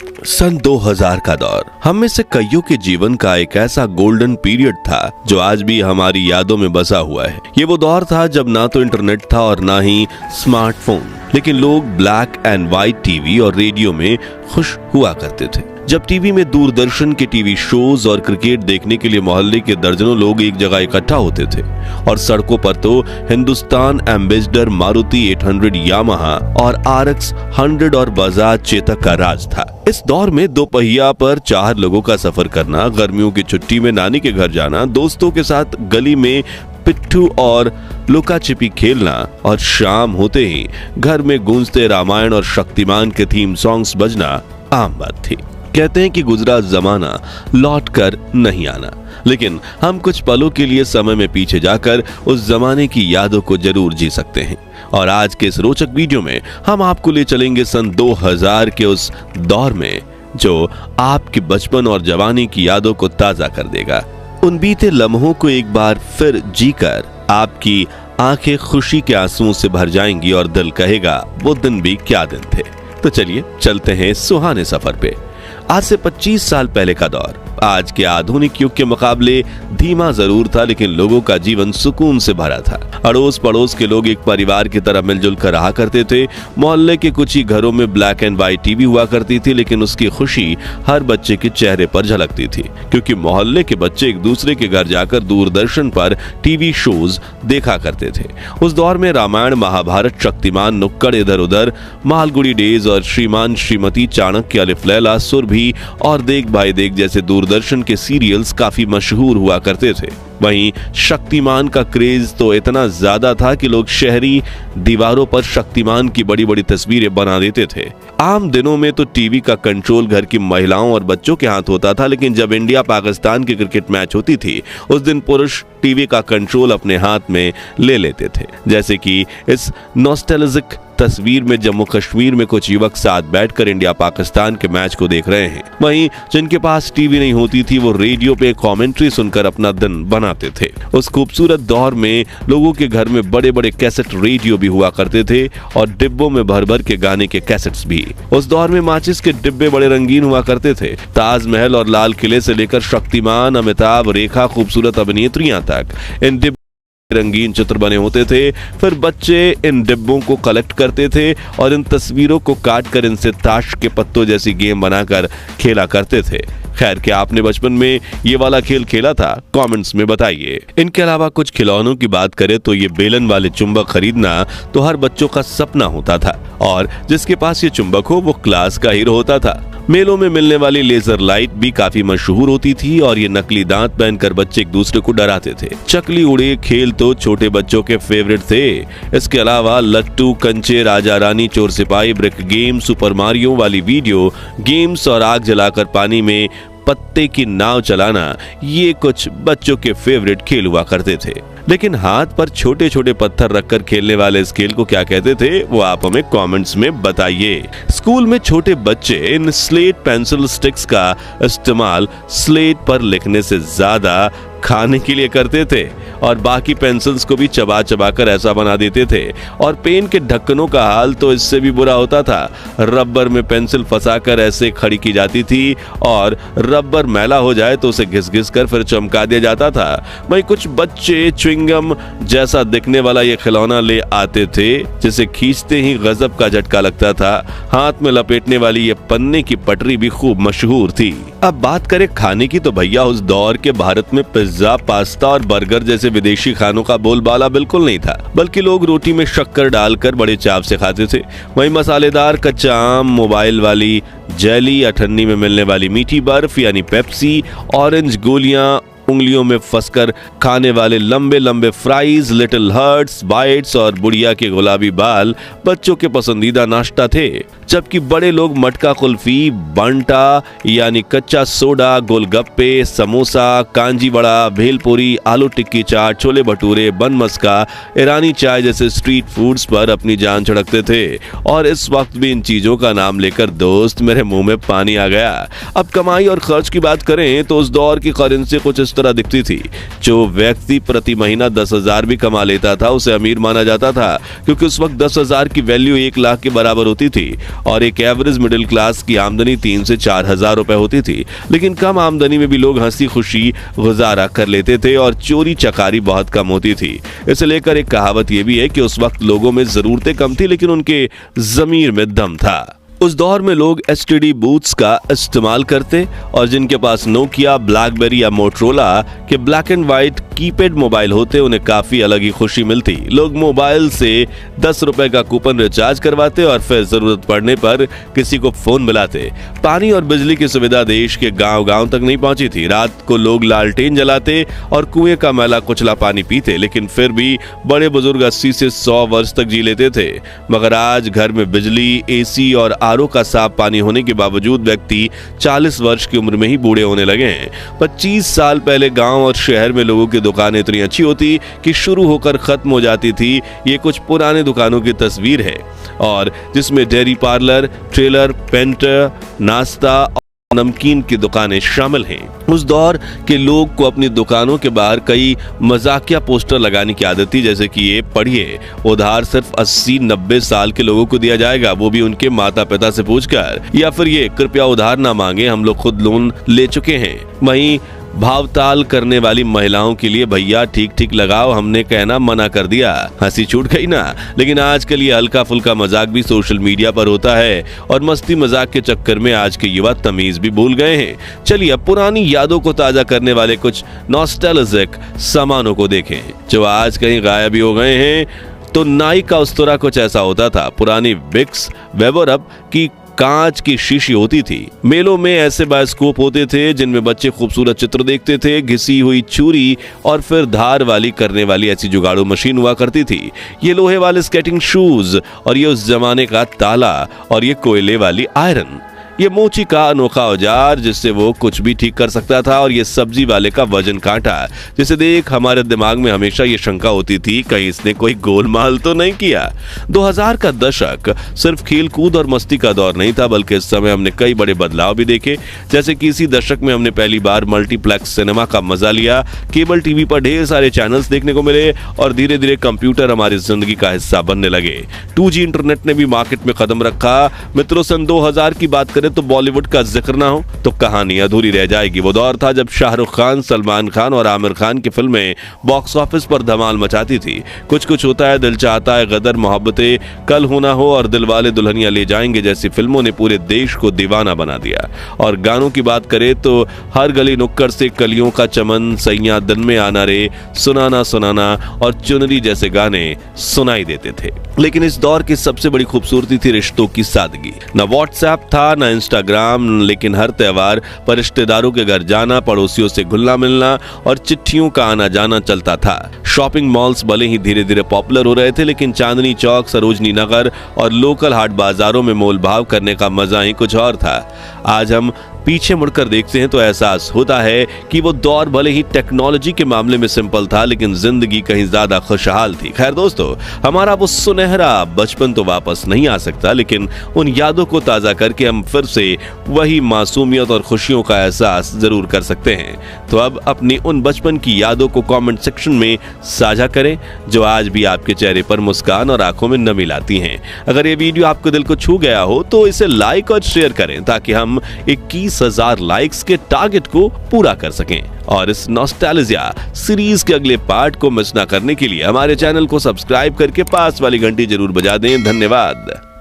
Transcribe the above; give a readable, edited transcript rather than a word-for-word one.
सन 2000 का दौर हम में से कईयों के जीवन का एक ऐसा गोल्डन पीरियड था जो आज भी हमारी यादों में बसा हुआ है। ये वो दौर था जब ना तो इंटरनेट था और ना ही स्मार्टफोन, लेकिन लोग ब्लैक एंड व्हाइट टीवी और रेडियो में खुश हुआ करते थे। जब टीवी में दूरदर्शन के टीवी शोज और क्रिकेट देखने के लिए मोहल्ले के दर्जनों लोग एक जगह इकट्ठा होते थे और सड़कों पर तो हिंदुस्तान एम्बेसडर, मारुति 800 यामाहा और RX 100 और बजाज चेतक का राज था। इस दौर में दो पहिया पर 4 लोगों का सफर करना, गर्मियों की छुट्टी में नानी के घर जाना, दोस्तों के साथ गली में पिट्ठू और लुका छिपी खेलना और शाम होते ही घर में गूंजते रामायण और शक्तिमान के थीम सॉन्ग्स बजना आम बात थी। कहते हैं कि गुजरा जमाना लौट कर नहीं आना, लेकिन हम कुछ पलों के लिए समय में पीछे जाकर उस जमाने की यादों को जरूर जी सकते हैं। और आज के इस रोचक वीडियो में हम आपको ले चलेंगे सन 2000 के उस दौर में जो आपके बचपन और जवानी की यादों को ताजा कर देगा। उन बीते लम्हों को एक बार फिर जीकर आपकी आंखें खुशी के आंसुओं से भर जाएंगी और दिल कहेगा वो दिन भी क्या दिन थे। तो चलिए चलते हैं सुहाने सफर पे। आज से 25 साल पहले का दौर आज के आधुनिक युग के मुकाबले धीमा जरूर था, लेकिन लोगों का जीवन सुकून से भरा था। अड़ोस पड़ोस के लोग एक परिवार की तरह मिलजुल कर रहा करते थे। मोहल्ले के कुछ ही घरों में ब्लैक एंड व्हाइट टीवी हुआ करती थी, लेकिन उसकी खुशी हर बच्चे के चेहरे पर झलकती थी, क्योंकि मोहल्ले के बच्चे एक दूसरे के घर जाकर दूरदर्शन पर टीवी शोज देखा करते थे। उस दौर में रामायण, महाभारत, शक्तिमान, नुक्कड़ इधर उधर, मालगुड़ी डेज और श्रीमान श्रीमती, चाणक्य, अलिफ लैला, सुरभि और देख भाई देख जैसे दूरदर्शन के सीरियल्स काफी मशहूर हुआ करते थे। वहीं शक्तिमान का क्रेज तो इतना ज्यादा था कि लोग शहरी दीवारों पर शक्तिमान की बड़ी बड़ी तस्वीरें बना देते थे। आम दिनों में तो टीवी का कंट्रोल घर की महिलाओं और बच्चों के हाथ होता था, लेकिन जब इंडिया पाकिस्तान की क्रिकेट मैच होती थी उस दिन पुरुष टीवी का कंट्रोल अपने हाथ में ले लेते थे। जैसे कि इस नॉस्टैल्जिक तस्वीर में जम्मू कश्मीर में कुछ युवक साथ बैठकर इंडिया पाकिस्तान के मैच को देख रहे हैं। वहीं जिनके पास टीवी नहीं होती थी वो रेडियो पे कमेंट्री सुनकर अपना दिन बनाते थे। उस खूबसूरत दौर में लोगों के घर में बड़े बड़े कैसेट रेडियो भी हुआ करते थे और डिब्बों में भर भर के गाने के कैसेट्स भी। उस दौर में माचिस के डिब्बे बड़े रंगीन हुआ करते थे। ताजमहल और लाल किले से लेकर शक्तिमान, अमिताभ, रेखा, खूबसूरत अभिनेत्रियां तक इन डिब्बे रंगीन चित्र बने होते थे। फिर बच्चे इन डिब्बों को कलेक्ट करते थे और इन तस्वीरों को काट कर इनसे ताश के पत्तों जैसी गेम बनाकर खेला करते थे। खैर, क्या आपने बचपन में ये वाला खेल खेला था? कमेंट्स में बताइए। इनके अलावा कुछ खिलौनों की बात करें तो ये बेलन वाले चुंबक खरीदना तो हर बच्चों का सपना होता था और जिसके पास ये चुंबक हो वो क्लास का हीरो होता था। मेलों में मिलने वाली लेजर लाइट भी काफी मशहूर होती थी और ये नकली दांत पहनकर बच्चे एक दूसरे को डराते थे। चकली उड़े खेल तो छोटे बच्चों के फेवरेट थे। इसके अलावा लट्टू, कंचे, राजा रानी, चोर सिपाही, ब्रिक गेम, सुपर मारियो वाली वीडियो गेम्स और आग जलाकर पानी में पत्ते की नाव चलाना, ये कुछ बच्चों के फेवरेट खेल हुआ करते थे। लेकिन हाथ पर छोटे छोटे पत्थर रखकर खेलने वाले इस खेल को क्या कहते थे वो आप हमें कमेंट्स में बताइए। स्कूल में छोटे बच्चे इन स्लेट पेंसिल स्टिक्स का इस्तेमाल स्लेट पर लिखने से ज्यादा खाने के लिए करते थे और बाकी पेंसिल्स को भी चबा चबा कर ऐसा बना देते थे। और पेन के ढक्कनों का हाल तो इससे भी बुरा होता था। रबर में पेंसिल फंसाकर ऐसे खड़ी की जाती थी और रबर मैला हो जाए तो उसे घिस घिस कर फिर चमका दिया जाता था। वहीं कुछ बच्चे च्युइंगम जैसा दिखने वाला ये खिलौना ले आते थे जिसे खींचते ही गजब का झटका लगता था। हाथ में लपेटने वाली ये पन्ने की पटरी भी खूब मशहूर थी। अब बात करें खाने की तो भैया उस दौर के भारत में पिज्जा, पास्ता और बर्गर जैसे विदेशी खानों का बोलबाला बिल्कुल नहीं था, बल्कि लोग रोटी में शक्कर डालकर बड़े चाव से खाते थे। वहीं मसालेदार कच्चा आम, मोबाइल वाली जेली, अठन्नी में मिलने वाली मीठी बर्फ यानी पेप्सी, ऑरेंज गोलियां, उंगलियों में फंसकर खाने वाले लंबे लंबे फ्राइज, लिटिल हर्ट्स, बाइट्स और बुढ़िया के गुलाबी बाल बच्चों के पसंदीदा नाश्ता थे। जबकि बड़े लोग मटका कुल्फी, बंटा यानी कच्चा सोडा, गोलगप्पे, समोसा, कांजी वड़ा, भेलपुरी, आलू टिक्की चाट, छोले भटूरे, बन मस्का, ईरानी चाय जैसे स्ट्रीट फूड्स पर अपनी जान छिड़कते थे। और इस वक्त भी इन चीजों का नाम लेकर दोस्त मेरे मुंह में पानी आ गया। अब कमाई और खर्च की बात करें तो उस दौर की करेंसी कुछ इस उस तरह दिखती थी। जो व्यक्ति प्रति महीना 10,000 भी कमा लेता था उसे अमीर माना जाता था, क्योंकि उस वक्त 10,000 की वैल्यू 1 लाख के बराबर होती थी और एक एवरेज मिडिल क्लास की आमदनी 3 से 4 हजार रुपए होती थी। लेकिन कम आमदनी में भी लोग हंसी खुशी गुजारा कर लेते थे और चोरी चकारी बहुत कम होती थी। इसे लेकर एक कहावत यह भी है कि उस वक्त लोगों में जरूरतें कम थी लेकिन उनके ज़मीर में दम था। उस दौर में लोग एसटीडी बूथ्स का इस्तेमाल करते और जिनके पास नोकिया, ब्लैकबेरी या मोटरोला के black and white keypad mobile होते उन्हें काफी अलग ही खुशी मिलती। लोग मोबाइल से 10 रुपए का कूपन रिचार्ज करवाते और फिर जरूरत पड़ने पर किसी को फोन मिलाते। पानी और बिजली की सुविधा देश के गांव-गांव तक नहीं पहुंची थी। रात को लोग लालटेन जलाते और कुएं का मैला कुचला पानी पीते, लेकिन फिर भी बड़े बुजुर्ग 80 से 100 वर्ष तक जी लेते थे। मगर आज घर में बिजली, एसी और आरओ का साफ पानी होने के बावजूद व्यक्ति 40 वर्ष की उम्र में ही बूढ़े होने लगे हैं। 25 साल पहले गांव और शहर में लोगों की दुकानें इतनी अच्छी होती कि शुरू होकर खत्म हो जाती थी। ये कुछ पुराने दुकानों की तस्वीर है और जिसमें डेयरी पार्लर, ट्रेलर, पेंटर, नाश्ता और नमकीन की दुकानें शामिल हैं। उस दौर के लोग को अपनी दुकानों के बाहर कई मजाकिया पोस्टर लगाने की आदत थी, जैसे कि ये पढ़िए, उधार सिर्फ 80-90 साल के लोगों को दिया जाएगा, वो भी उनके माता पिता से पूछकर, या फिर ये कृपया उधार ना मांगे, हम लोग खुद लोन ले चुके हैं। वहीं भावताल करने वाली महिलाओं के लिए, भैया ठीक ठीक लगाओ, हमने कहना मना कर दिया। हंसी छूट गई ना। लेकिन आजकल ये हल्का फुल्का मजाक भी सोशल मीडिया पर होता है और मस्ती मजाक के चक्कर में आज के युवा तमीज भी भूल गए हैं। चलिए अब पुरानी यादों को ताजा करने वाले कुछ नॉस्टैल्जिक सामानों को देखें जो आज कहीं गायब भी हो गए हैं। तो नाई का उस्तरा कुछ ऐसा होता था। पुरानी विक्स वेबरअप की कांच की शीशी होती थी। मेलों में ऐसे बायोस्कोप होते थे जिनमें बच्चे खूबसूरत चित्र देखते थे। घिसी हुई छुरी और फिर धार वाली करने वाली ऐसी जुगाड़ू मशीन हुआ करती थी। ये लोहे वाले स्केटिंग शूज और ये उस जमाने का ताला और ये कोयले वाली आयरन। ये मोची का अनोखा औजार जिससे वो कुछ भी ठीक कर सकता था और ये सब्जी वाले का वजन कांटा जिसे देख हमारे दिमाग में हमेशा ये शंका होती थी कहीं इसने कोई गोलमाल तो नहीं किया। 2000 का दशक सिर्फ खेल कूद और मस्ती का दौर नहीं था, बल्कि इस समय हमने कई बड़े बदलाव भी देखे। जैसे कि इसी दशक में हमने पहली बार मल्टीप्लेक्स सिनेमा का मजा लिया। केबल टीवी पर ढेर सारे चैनल्स देखने को मिले और धीरे धीरे कंप्यूटर हमारी जिंदगी का हिस्सा बनने लगे। 2G इंटरनेट ने भी मार्केट में कदम रखा। मित्रों, सन 2000 की बात तो बॉलीवुड का जिक्र ना हो तो कहानी अधूरी रह जाएगी। वो दौर था जब शाहरुख खान, सलमान खान और आमिर खान की फिल्में बॉक्स ऑफिस पर धमाल मचाती थी। कुछ कुछ होता है, दिल चाहता है, गदर, मोहब्बतें, कल हो ना हो और दिलवाले दुल्हनिया ले जाएंगे जैसी फिल्मों ने पूरे देश को दीवाना बना दिया। और गानों की बात करें तो हर गली नुक्कड़ से कलियों का चमन, सैया दिन में आना रे, सुनाना सुनाना और चुनरी जैसे गाने सुनाई देते थे। लेकिन इस दौर की सबसे बड़ी खूबसूरती थी रिश्तों की सादगी। न व्हाट्सएप था, न इंस्टाग्राम, लेकिन हर त्योहार पर रिश्तेदारों के घर जाना, पड़ोसियों से घुलना मिलना और चिट्ठियों का आना जाना चलता था। शॉपिंग मॉल्स भले ही धीरे धीरे पॉपुलर हो रहे थे, लेकिन चांदनी चौक, सरोजनी नगर और लोकल हाट बाजारों में मोल भाव करने का मजा ही कुछ और था। आज हम पीछे मुड़कर देखते हैं तो एहसास होता है कि वो दौर भले ही टेक्नोलॉजी के मामले में सिंपल था, लेकिन जिंदगी कहीं ज्यादा खुशहाल थी। खैर दोस्तों, हमारा वो सुनहरा बचपन तो वापस नहीं आ सकता, लेकिन उन यादों को ताजा करके हम फिर से वही मासूमियत और खुशियों का एहसास जरूर कर सकते हैं। तो अब अपनी उन बचपन की यादों को कमेंट सेक्शन में साझा करें जो आज भी आपके चेहरे पर मुस्कान और आंखों में नमी लाती हैं। अगर ये वीडियो आपको दिल को छू गया हो तो इसे लाइक और शेयर करें ताकि हम 21,000 लाइक्स के टारगेट को पूरा कर सकें। और इस नॉस्टैल्जिया सीरीज के अगले पार्ट को मिस ना करने के लिए हमारे चैनल को सब्सक्राइब करके पास वाली घंटी जरूर बजा दें। धन्यवाद।